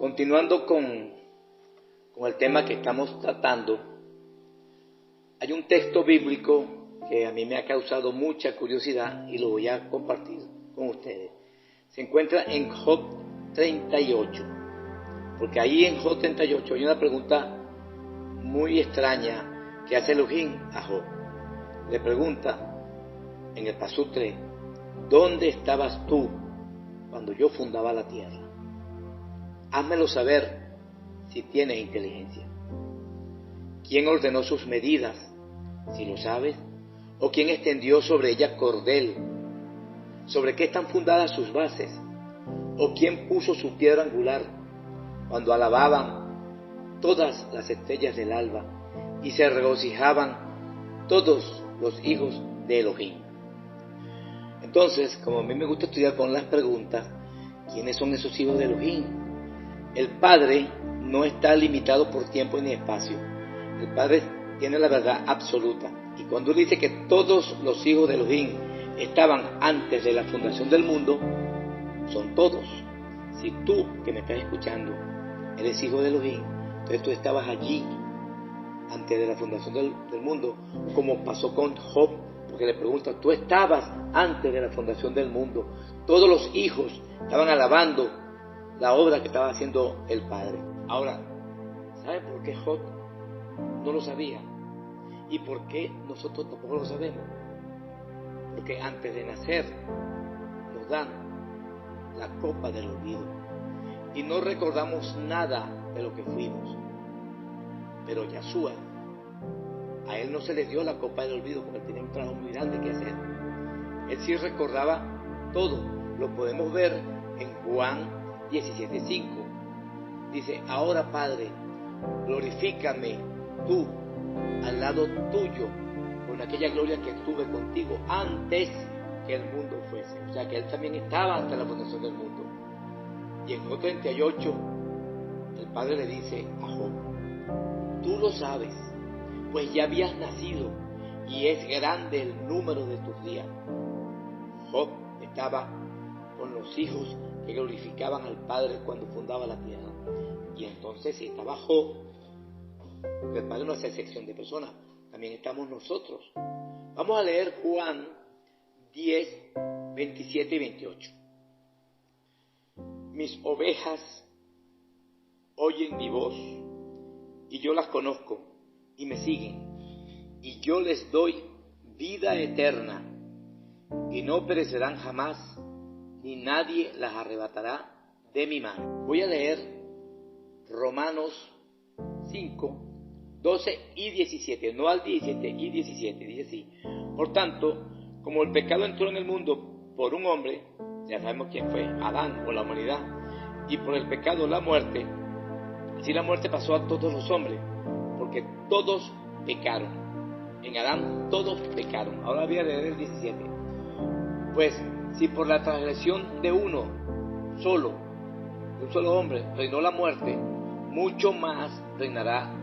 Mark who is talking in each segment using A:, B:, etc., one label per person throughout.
A: Continuando con el tema que estamos tratando, hay un texto bíblico que a mí me ha causado mucha curiosidad y lo voy a compartir con ustedes. Se encuentra en Job 38, porque ahí en Job 38 hay una pregunta muy extraña que hace Elohim a Job. Le pregunta en el Pasú 3, ¿dónde estabas tú cuando yo fundaba la tierra? Házmelo saber si tienes inteligencia. ¿Quién ordenó sus medidas, si lo sabes? ¿O quién extendió sobre ellas cordel? ¿Sobre qué están fundadas sus bases? ¿O quién puso su piedra angular cuando alababan todas las estrellas del alba y se regocijaban todos los hijos de Elohim? Entonces, como a mí me gusta estudiar con las preguntas, ¿quiénes son esos hijos de Elohim? El Padre no está limitado por tiempo ni espacio. El Padre tiene la verdad absoluta. Y cuando Él dice que todos los hijos de Elohim estaban antes de la fundación del mundo, son todos. Si tú, que me estás escuchando, eres hijo de Elohim, entonces tú estabas allí antes de la fundación del mundo, como pasó con Job, porque le pregunta, tú estabas antes de la fundación del mundo. Todos los hijos estaban alabando la obra que estaba haciendo el Padre. Ahora, ¿sabe por qué Job no lo sabía? ¿Y por qué nosotros tampoco lo sabemos? Porque antes de nacer nos dan la copa del olvido y no recordamos nada de lo que fuimos. Pero Yahshua, a él no se le dio la copa del olvido porque él tenía un trabajo muy grande que hacer. Él sí recordaba todo. Lo podemos ver en Juan 17:5. Dice, ahora Padre, glorifícame tú al lado tuyo con aquella gloria que tuve contigo antes que el mundo fuese. O sea que él también estaba antes de la fundación del mundo. Y en Job 38 el Padre le dice a Job, tú lo sabes, pues ya habías nacido y es grande el número de tus días. Job estaba con los hijos que glorificaban al Padre cuando fundaba la tierra. Y entonces si estaba Job, porque el Padre no hace excepción de personas, también estamos nosotros. Vamos a leer Juan 10, 27 y 28. Mis ovejas oyen mi voz, y yo las conozco, y me siguen, y yo les doy vida eterna, y no perecerán jamás, ni nadie las arrebatará de mi mano. Voy a leer Romanos 5, 12 y 17, no al 17 y 17, dice así. Por tanto, como el pecado entró en el mundo por un hombre, ya sabemos quién fue, Adán o la humanidad, y por el pecado la muerte, así la muerte pasó a todos los hombres, porque todos pecaron. En Adán todos pecaron. Ahora voy a leer el 17. Pues si por la transgresión de uno solo, de un solo hombre, reinó la muerte, mucho más reinará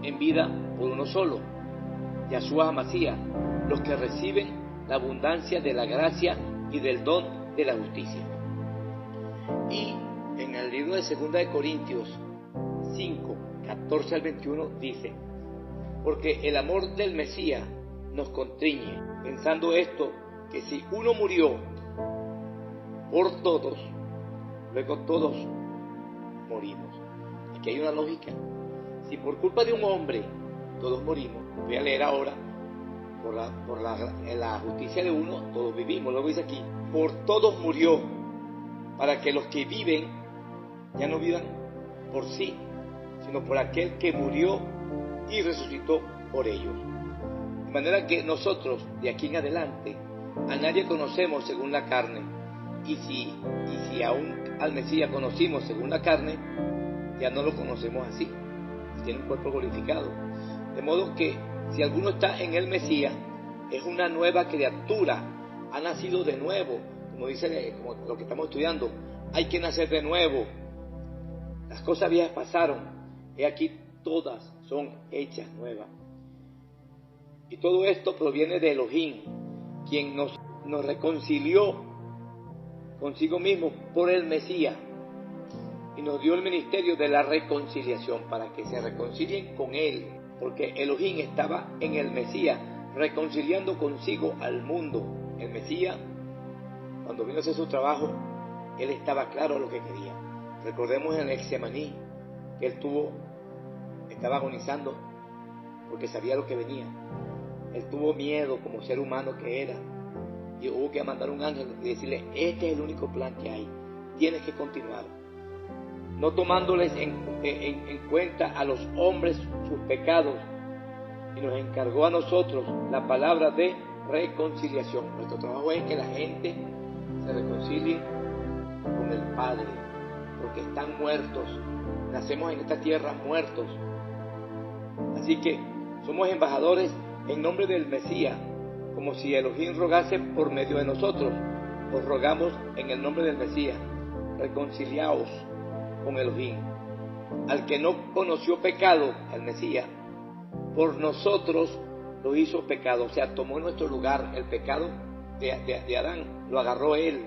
A: en vida por uno solo, Yahshua Hamashiach, los que reciben la abundancia de la gracia y del don de la justicia. Y en el libro de 2 de Corintios 5, 14 al 21 dice, porque el amor del Mesías nos constriñe, pensando esto, que si uno murió por todos, luego todos morimos. Aquí hay una lógica. Si por culpa de un hombre todos morimos, voy a leer ahora, en la justicia de uno todos vivimos. Luego dice aquí, por todos murió, para que los que viven ya no vivan por sí, sino por aquel que murió y resucitó por ellos. De manera que nosotros, de aquí en adelante, a nadie conocemos según la carne, y si aún al Mesías conocimos según la carne, ya no lo conocemos así, y tiene un cuerpo glorificado. De modo que si alguno está en el Mesías, es una nueva criatura, ha nacido de nuevo, como dice, como lo que estamos estudiando, hay que nacer de nuevo. Las cosas viejas pasaron, y aquí todas son hechas nuevas. Y todo esto proviene de Elohim, quien nos reconcilió consigo mismo por el Mesías, y nos dio el ministerio de la reconciliación, para que se reconcilien con Él, porque Elohim estaba en el Mesías, reconciliando consigo al mundo. El Mesías, cuando vino a hacer su trabajo, Él estaba claro a lo que quería. Recordemos en el Getsemaní, que Él estaba agonizando, porque sabía lo que venía. Él tuvo miedo como ser humano que era, y hubo que mandar un ángel y decirle: este es el único plan que hay, tienes que continuar, no tomándoles en cuenta a los hombres sus pecados, y nos encargó a nosotros la palabra de reconciliación. Nuestro trabajo es que la gente se reconcilie con el Padre, porque están muertos, nacemos en esta tierra muertos. Así que somos embajadores en nombre del Mesías, como si Elohim rogase por medio de nosotros. Os rogamos en el nombre del Mesías, reconciliaos con Elohim. Al que no conoció pecado, el Mesías, por nosotros lo hizo pecado, o sea, tomó en nuestro lugar el pecado de Adán, lo agarró Él,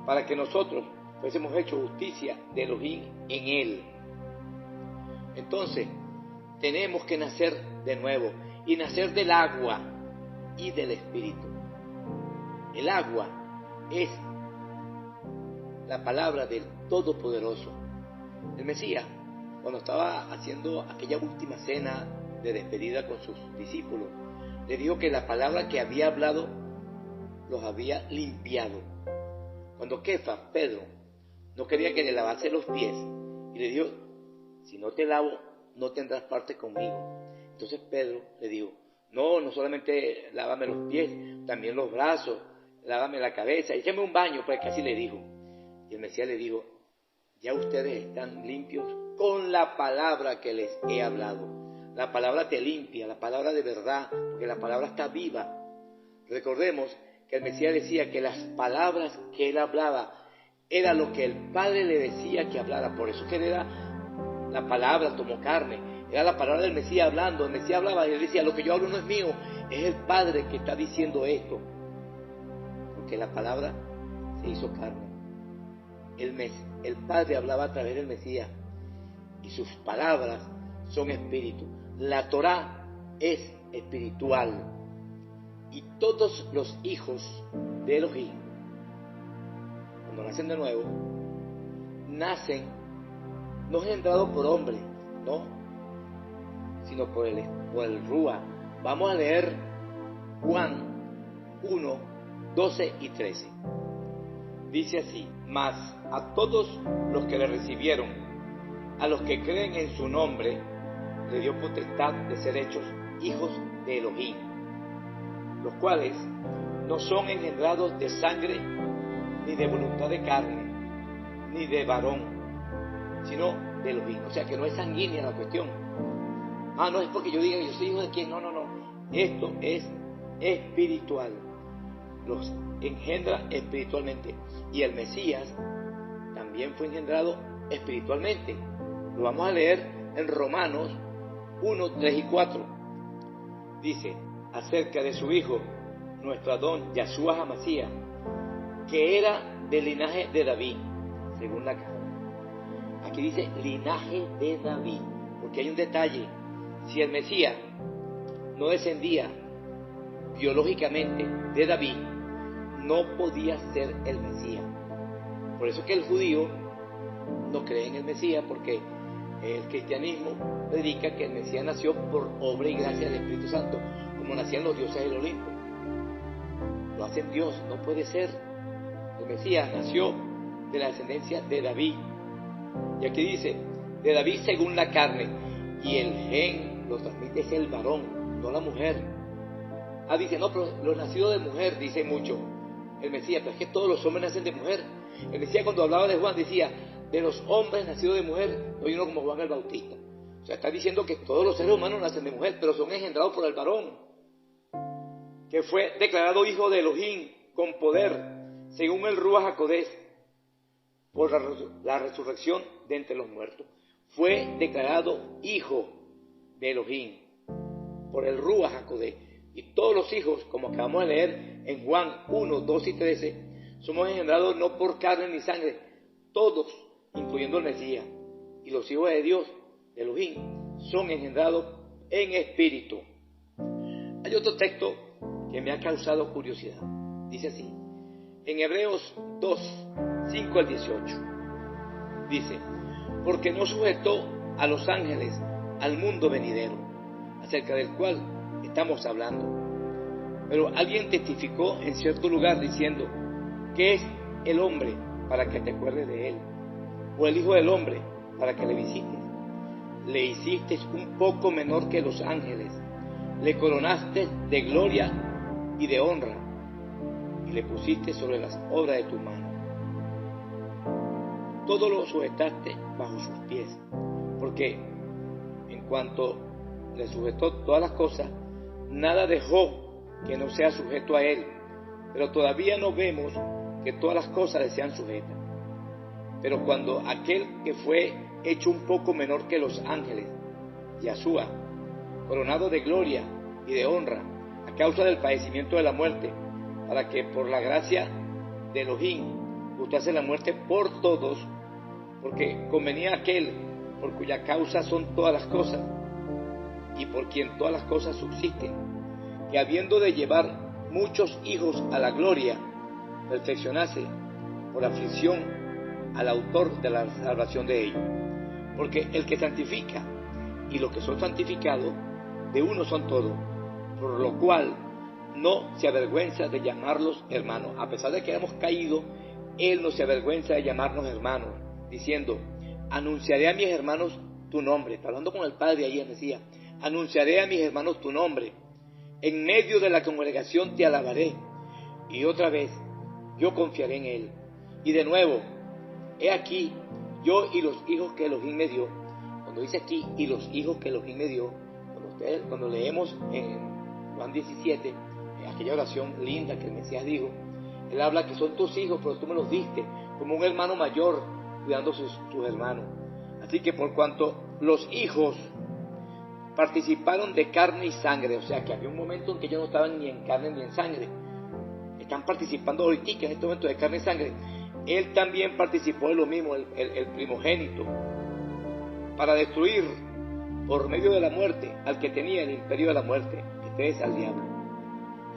A: para que nosotros fuésemos hecho justicia de Elohim en Él. Entonces, tenemos que nacer de nuevo, y nacer del agua y del Espíritu. El agua es la palabra del Todopoderoso. El Mesías, cuando estaba haciendo aquella última cena de despedida con sus discípulos, le dijo que la palabra que había hablado los había limpiado. Cuando Kefas, Pedro, no quería que le lavase los pies, y le dijo: si no te lavo, no tendrás parte conmigo. Entonces Pedro le dijo: no solamente lávame los pies, también los brazos, lávame la cabeza, échame un baño, pues que así le dijo. Y el Mesías le dijo: ya ustedes están limpios con la palabra que les he hablado. La palabra te limpia, la palabra de verdad, porque la palabra está viva. Recordemos que el Mesías decía que las palabras que él hablaba era lo que el Padre le decía que hablara. Por eso que la palabra tomó carne, era la palabra del Mesías hablando. El Mesías hablaba y él decía: lo que yo hablo no es mío, es el Padre que está diciendo esto, porque la palabra se hizo carne. El Padre hablaba a través del Mesías, y sus palabras son espíritu. La Torá es espiritual, y todos los hijos de Elohim, cuando nacen de nuevo, nacen no engendrados por hombre, no, sino por el Rúa. Vamos a leer Juan 1, 12 y 13. Dice así: mas a todos los que le recibieron, a los que creen en su nombre, le dio potestad de ser hechos hijos de Elohim, los cuales no son engendrados de sangre, ni de voluntad de carne, ni de varón, sino de Elohim. O sea que no es sanguínea la cuestión. No es porque yo diga que yo soy hijo de quién. No. Esto es espiritual. Los engendra espiritualmente. Y el Mesías también fue engendrado espiritualmente. Lo vamos a leer en Romanos 1, 3 y 4. Dice acerca de su hijo, nuestro Adón, Yahshua HaMashiach, que era del linaje de David, según la carne. Aquí dice linaje de David, porque hay un detalle. Si el Mesías no descendía biológicamente de David, no podía ser el Mesías. Por eso que el judío no cree en el Mesías, porque el cristianismo predica que el Mesías nació por obra y gracia del Espíritu Santo, como nacían los dioses del Olimpo. Lo hacen Dios, no puede ser. El Mesías nació de la descendencia de David. Y aquí dice, de David según la carne, y el gen lo transmite es el varón, no la mujer. Dice, no, pero los nacidos de mujer, dice mucho el Mesías, pero es que todos los hombres nacen de mujer. El Mesías, cuando hablaba de Juan, decía, de los hombres nacidos de mujer, no hay uno como Juan el Bautista. O sea, está diciendo que todos los seres humanos nacen de mujer, pero son engendrados por el varón, que fue declarado hijo de Elohim con poder, según el Ruach HaKodesh, por la resurrección de entre los muertos. Fue declarado hijo de Elohim por el Ruach HaKodesh. Y todos los hijos, como acabamos de leer en Juan 1, 2 y 13, somos engendrados no por carne ni sangre. Todos incluyendo el Mesías, y los hijos de Dios, de Elohim, son engendrados en espíritu. Hay otro texto que me ha causado curiosidad. Dice así, en Hebreos 2, 5 al 18. Dice, porque no sujetó a los ángeles al mundo venidero, acerca del cual estamos hablando. Pero alguien testificó en cierto lugar diciendo, ¿qué es el hombre para que te acuerdes de él? ¿O el hijo del hombre para que le visites? Le hiciste un poco menor que los ángeles, le coronaste de gloria y de honra, y le pusiste sobre las obras de tu mano. Todo lo sujetaste bajo sus pies, porque en cuanto le sujetó todas las cosas, nada dejó que no sea sujeto a él, pero todavía no vemos que todas las cosas le sean sujetas. Pero cuando aquel que fue hecho un poco menor que los ángeles, Yahshua, coronado de gloria y de honra a causa del padecimiento de la muerte, para que por la gracia de Elohim gustase la muerte por todos, porque convenía aquel por cuya causa son todas las cosas y por quien todas las cosas subsisten, que habiendo de llevar muchos hijos a la gloria, perfeccionase por aflicción al autor de la salvación de ellos. Porque el que santifica y los que son santificados, de uno son todos, por lo cual no se avergüenza de llamarlos hermanos. A pesar de que hemos caído, Él no se avergüenza de llamarnos hermanos, diciendo, anunciaré a mis hermanos tu nombre. Está hablando con el Padre ayer, decía, anunciaré a mis hermanos tu nombre. En medio de la congregación te alabaré. Y otra vez, yo confiaré en Él. Y de nuevo, he aquí, yo y los hijos que Elohim me dio. Cuando dice aquí, y los hijos que Elohim me dio, cuando leemos en Juan 17, en aquella oración linda que el Mesías dijo, Él habla que son tus hijos, pero tú me los diste, como un hermano mayor cuidando sus hermanos. Así que por cuanto los hijos participaron de carne y sangre, o sea que había un momento en que ellos no estaban ni en carne ni en sangre, están participando ahorita en este momento de carne y sangre, Él también participó de lo mismo, el primogénito, para destruir por medio de la muerte al que tenía el imperio de la muerte, este es al diablo.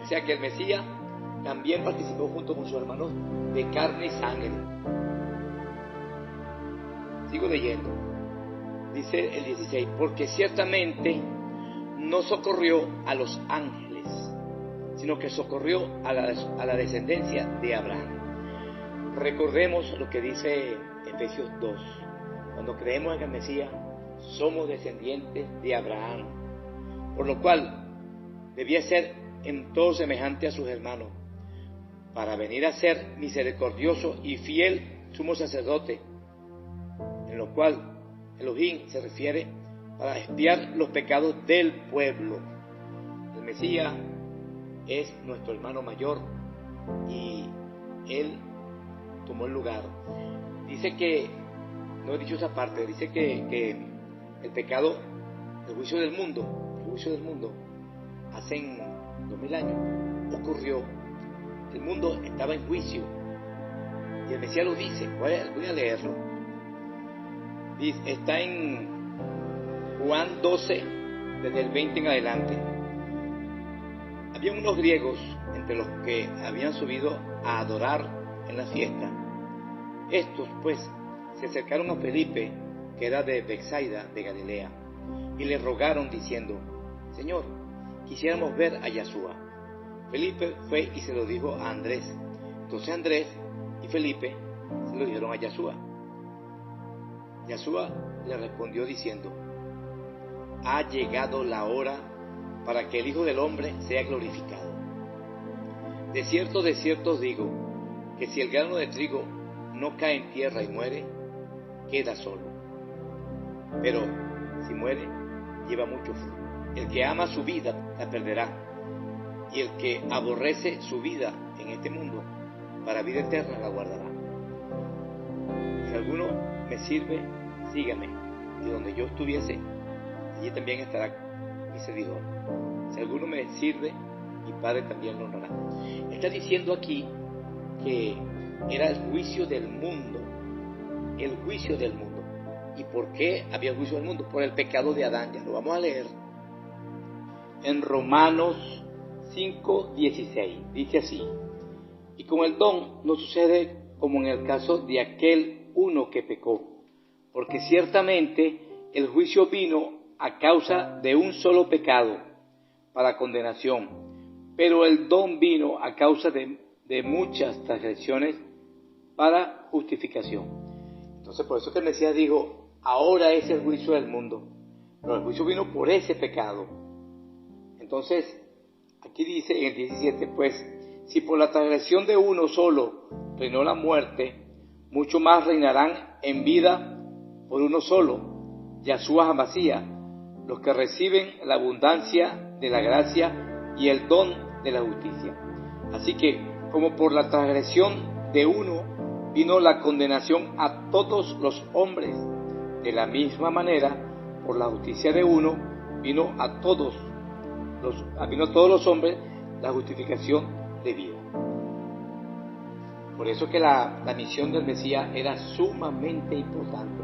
A: O sea que el Mesías también participó junto con sus hermanos de carne y sangre. Sigo leyendo. Dice el 16, porque ciertamente no socorrió a los ángeles, sino que socorrió a la descendencia de Abraham. Recordemos lo que dice Efesios 2. Cuando creemos en el Mesías, somos descendientes de Abraham, por lo cual debía ser en todo semejante a sus hermanos, para venir a ser misericordioso y fiel sumo sacerdote, en lo cual Elohim se refiere para expiar los pecados del pueblo. El Mesías es nuestro hermano mayor y Él tomó el lugar. Dice que, no he dicho esa parte, dice que el pecado, el juicio del mundo, hace 2000 años ocurrió. El mundo estaba en juicio y el Mesías lo dice. Voy a leerlo. Está en Juan 12, desde el 20 en adelante. Había unos griegos entre los que habían subido a adorar en la fiesta. Estos, pues, se acercaron a Felipe, que era de Betsaida, de Galilea, y le rogaron diciendo, Señor, quisiéramos ver a Yahshua. Felipe fue y se lo dijo a Andrés. Entonces Andrés y Felipe se lo dijeron a Yahshua. Yahshua le respondió diciendo, ha llegado la hora para que el Hijo del Hombre sea glorificado. De cierto os digo, que si el grano de trigo no cae en tierra y muere, queda solo. Pero si muere, lleva mucho fruto. El que ama su vida la perderá, y el que aborrece su vida en este mundo, para vida eterna la guardará. Si alguno me sirve, sígame, y donde yo estuviese, allí también estará mi servidor. Si alguno me sirve, mi Padre también lo honrará. Está diciendo aquí que era el juicio del mundo el juicio del mundo. ¿Y por qué había juicio del mundo? Por el pecado de Adán. Ya lo vamos a leer en Romanos 5:16. Dice así: y con el don no sucede como en el caso de aquel uno que pecó, porque ciertamente el juicio vino a causa de un solo pecado para condenación, pero el don vino a causa de muchas transgresiones para justificación. Entonces por eso que el Mesías dijo, ahora es el juicio del mundo, pero el juicio vino por ese pecado. Entonces aquí dice en el 17, pues si por la transgresión de uno solo reinó la muerte, mucho más reinarán en vida por uno solo, Yahshua HaMashiach, los que reciben la abundancia de la gracia y el don de la justicia. Así que, como por la transgresión de uno vino la condenación a todos los hombres, de la misma manera, por la justicia de uno vino a todos los hombres la justificación de vida. Por eso que la misión del Mesías era sumamente importante.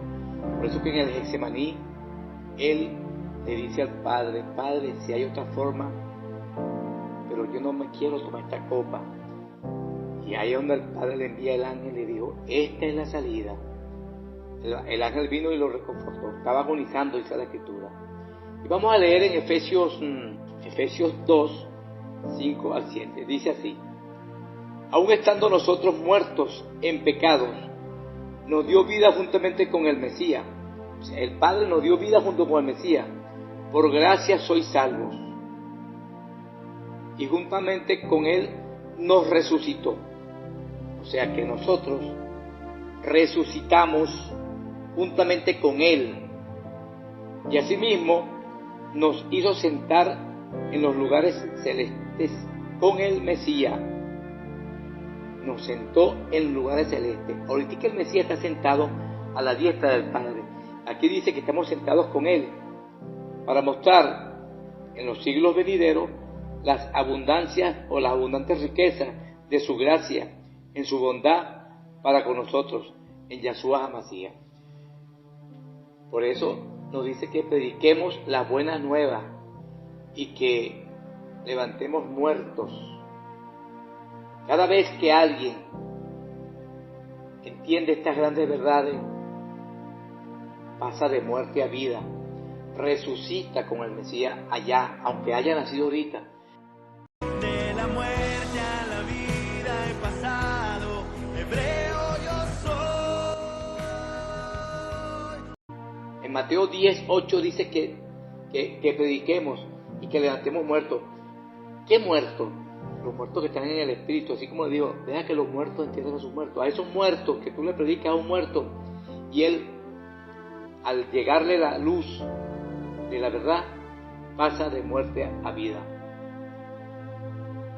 A: Por eso que en el Getsemaní él le dice al Padre, Padre, si hay otra forma, pero yo no me quiero tomar esta copa. Y ahí es donde el Padre le envía el ángel y le dijo, esta es la salida. El ángel vino y lo reconfortó. Estaba agonizando, dice la Escritura. Y vamos a leer en Efesios 2, 5 al 7. Dice así: aun estando nosotros muertos en pecados, nos dio vida juntamente con el Mesías. O sea, el Padre nos dio vida junto con el Mesías. Por gracia sois salvos. Y juntamente con Él nos resucitó. O sea que nosotros resucitamos juntamente con Él. Y asimismo nos hizo sentar en los lugares celestes con el Mesías. Nos sentó en lugares celestes. Ahorita que el Mesías está sentado a la diestra del Padre. Aquí dice que estamos sentados con Él para mostrar en los siglos venideros las abundancias o las abundantes riquezas de su gracia, en su bondad para con nosotros, en Yahshua HaMashiach. Por eso nos dice que prediquemos las buenas nuevas y que levantemos muertos. Cada vez que alguien entiende estas grandes verdades, pasa de muerte a vida, resucita con el Mesías allá, aunque haya nacido ahorita.
B: De la muerte a la vida he pasado, hebreo yo soy.
A: En Mateo 10:8 dice que prediquemos y que levantemos muertos. ¿Qué muertos? Los muertos que están en el Espíritu, así como digo, deja que los muertos entiendan a sus muertos. A esos muertos que tú le predicas a un muerto y él, al llegarle la luz de la verdad, pasa de muerte a vida.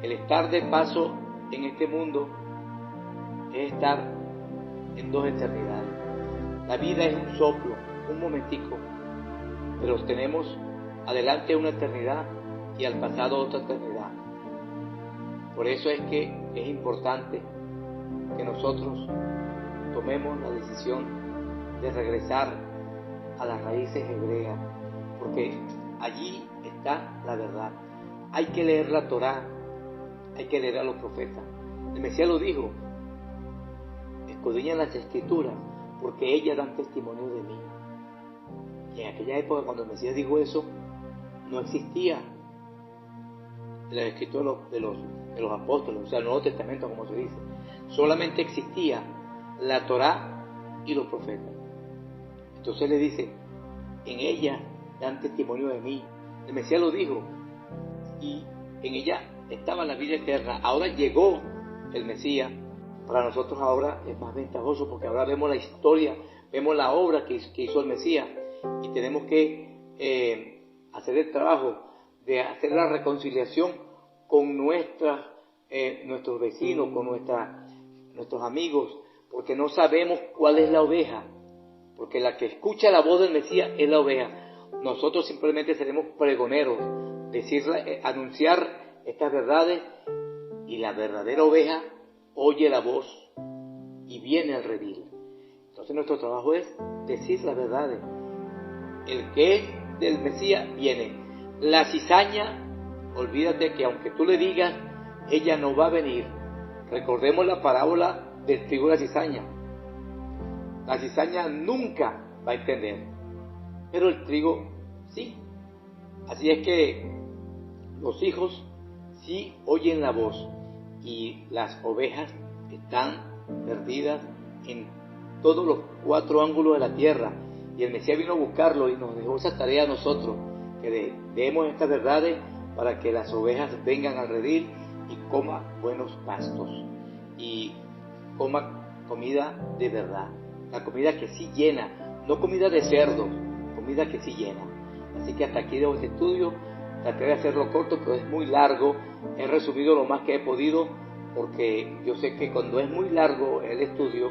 A: El estar de paso en este mundo es estar en dos eternidades. La vida es un soplo, un momentico, pero tenemos adelante una eternidad y al pasado otra eternidad. Por eso es que es importante que nosotros tomemos la decisión de regresar a las raíces hebreas, porque allí está la verdad. Hay que leer la Torá, hay que leer a los profetas. El Mesías lo dijo: escudriñan las Escrituras, porque ellas dan testimonio de mí. Y en aquella época, cuando el Mesías dijo eso, no existía la Escritura de los apóstoles, o sea, el Nuevo Testamento, como se dice. Solamente existía la Torá y los profetas. Entonces le dice: en ella dan testimonio de mí. El Mesías lo dijo, y en ella estaba la vida eterna. Ahora llegó el Mesías. Para nosotros ahora es más ventajoso, porque ahora vemos la historia, vemos la obra que hizo el Mesías, y tenemos que hacer el trabajo de hacer la reconciliación con nuestros vecinos, con nuestros amigos, porque no sabemos cuál es la oveja, porque la que escucha la voz del Mesías es la oveja. Nosotros simplemente seremos pregoneros, anunciar estas verdades, y la verdadera oveja oye la voz y viene al redil. Entonces Entonces nuestro trabajo es decir las verdades. El que es del Mesías viene. La cizaña, olvídate que aunque tú le digas, ella no va a venir. Recordemos la parábola del trigo y la cizaña. La cizaña nunca va a entender, pero el trigo sí. Así es que los hijos sí oyen la voz y las ovejas están perdidas en todos los 4 ángulos de la tierra. Y el Mesías vino a buscarlo y nos dejó esa tarea a nosotros, que demos estas verdades para que las ovejas vengan al redil y coman buenos pastos y coman comida de verdad, la comida que sí llena, no comida de cerdo, comida que sí llena. Así que hasta aquí dejo este estudio. Traté de hacerlo corto, pero es muy largo. He resumido lo más que he podido, porque yo sé que cuando es muy largo el estudio,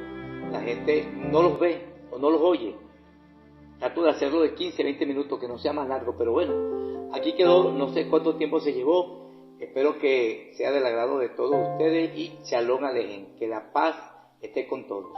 A: la gente no los ve o no los oye. Trato de hacerlo de 15, 20 minutos, que no sea más largo, pero bueno, aquí quedó. No sé cuánto tiempo se llevó. Espero que sea del agrado de todos ustedes y Shalom Alejem, que la paz esté con todos.